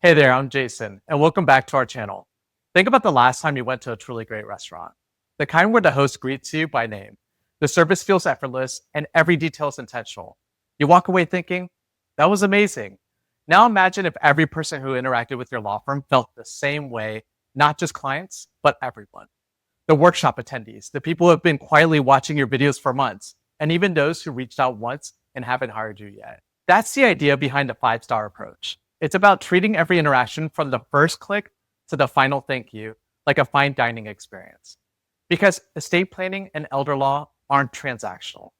Hey there, I'm Jason, and welcome back to our channel. Think about the last time you went to a truly great restaurant. The kind where the host greets you by name. The service feels effortless, and every detail is intentional. You walk away thinking, that was amazing. Now imagine if every person who interacted with your law firm felt the same way, not just clients, but everyone. The workshop attendees, the people who have been quietly watching your videos for months, and even those who reached out once and haven't hired you yet. That's the idea behind the five-star approach. It's about treating every interaction from the first click to the final thank you like a fine dining experience. Because estate planning and elder law aren't transactional.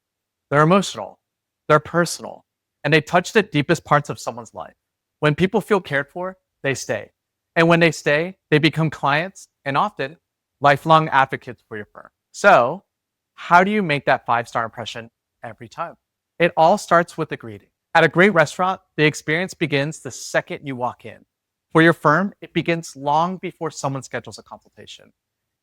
They're emotional, they're personal, and they touch the deepest parts of someone's life. When people feel cared for, they stay. And when they stay, they become clients and often lifelong advocates for your firm. So, how do you make that five-star impression every time? It all starts with the greeting. At a great restaurant, the experience begins the second you walk in. For your firm, it begins long before someone schedules a consultation.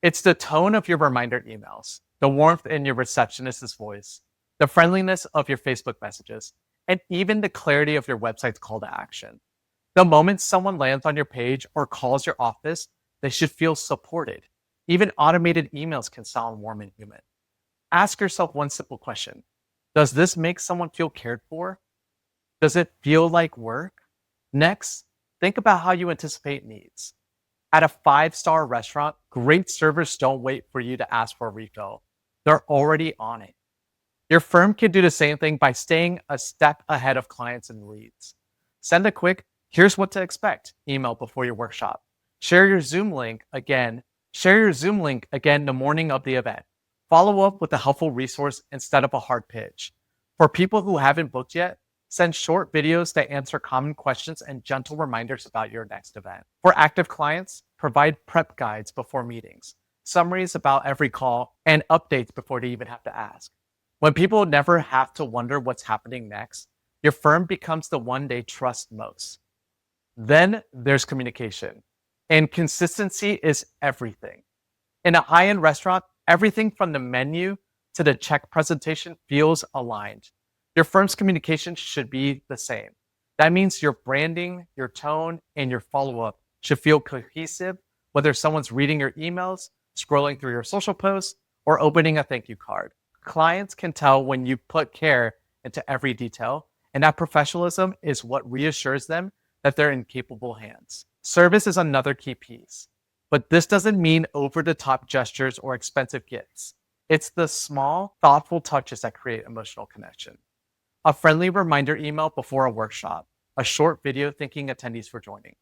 It's the tone of your reminder emails, the warmth in your receptionist's voice, the friendliness of your Facebook messages, and even the clarity of your website's call to action. The moment someone lands on your page or calls your office, they should feel supported. Even automated emails can sound warm and human. Ask yourself one simple question. Does this make someone feel cared for? Does it feel like work? Next, think about how you anticipate needs. At a five-star restaurant, great servers don't wait for you to ask for a refill. They're already on it. Your firm can do the same thing by staying a step ahead of clients and leads. Send a quick, here's what to expect email before your workshop. Share your Zoom link again the morning of the event. Follow up with a helpful resource instead of a hard pitch. For people who haven't booked yet, send short videos that answer common questions and gentle reminders about your next event. For active clients, provide prep guides before meetings, summaries about every call, and updates before they even have to ask. When people never have to wonder what's happening next, your firm becomes the one they trust most. Then there's communication. And consistency is everything. In a high-end restaurant, everything from the menu to the check presentation feels aligned. Your firm's communication should be the same. That means your branding, your tone, and your follow-up should feel cohesive, whether someone's reading your emails, scrolling through your social posts, or opening a thank you card. Clients can tell when you put care into every detail, and that professionalism is what reassures them that they're in capable hands. Service is another key piece, but this doesn't mean over-the-top gestures or expensive gifts. It's the small, thoughtful touches that create emotional connection. A friendly reminder email before a workshop, a short video thanking attendees for joining,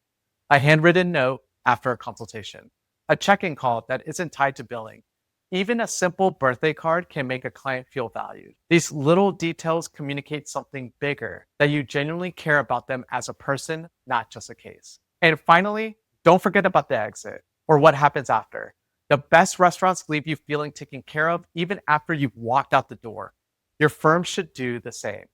a handwritten note after a consultation, a check-in call that isn't tied to billing. Even a simple birthday card can make a client feel valued. These little details communicate something bigger, that you genuinely care about them as a person, not just a case. And finally, don't forget about the exit or what happens after. The best restaurants leave you feeling taken care of even after you've walked out the door. Your firm should do the same.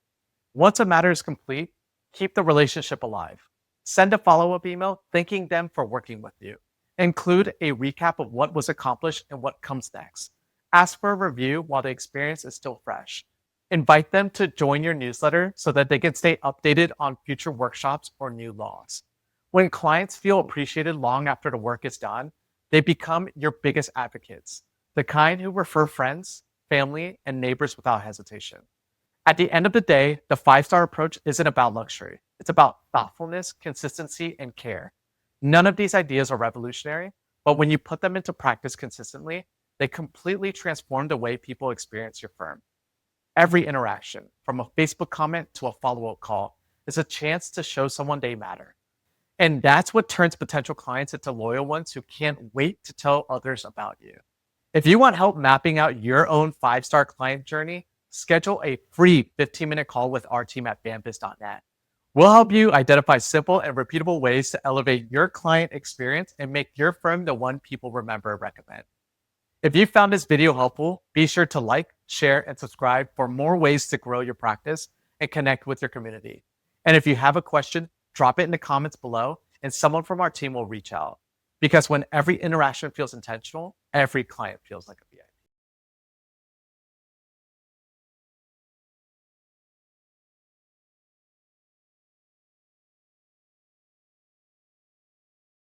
Once a matter is complete, keep the relationship alive. Send a follow-up email thanking them for working with you. Include a recap of what was accomplished and what comes next. Ask for a review while the experience is still fresh. Invite them to join your newsletter so that they can stay updated on future workshops or new laws. When clients feel appreciated long after the work is done, they become your biggest advocates, the kind who refer friends, family, and neighbors without hesitation. At the end of the day, the five-star approach isn't about luxury. It's about thoughtfulness, consistency, and care. None of these ideas are revolutionary, but when you put them into practice consistently, they completely transform the way people experience your firm. Every interaction, from a Facebook comment to a follow-up call, is a chance to show someone they matter. And that's what turns potential clients into loyal ones who can't wait to tell others about you. If you want help mapping out your own five-star client journey, schedule a free 15-minute call with our team at Bambiz.net. We'll help you identify simple and repeatable ways to elevate your client experience and make your firm the one people remember and recommend. If you found this video helpful, be sure to like, share, and subscribe for more ways to grow your practice and connect with your community. And if you have a question, drop it in the comments below and someone from our team will reach out. Because when every interaction feels intentional, every client feels like a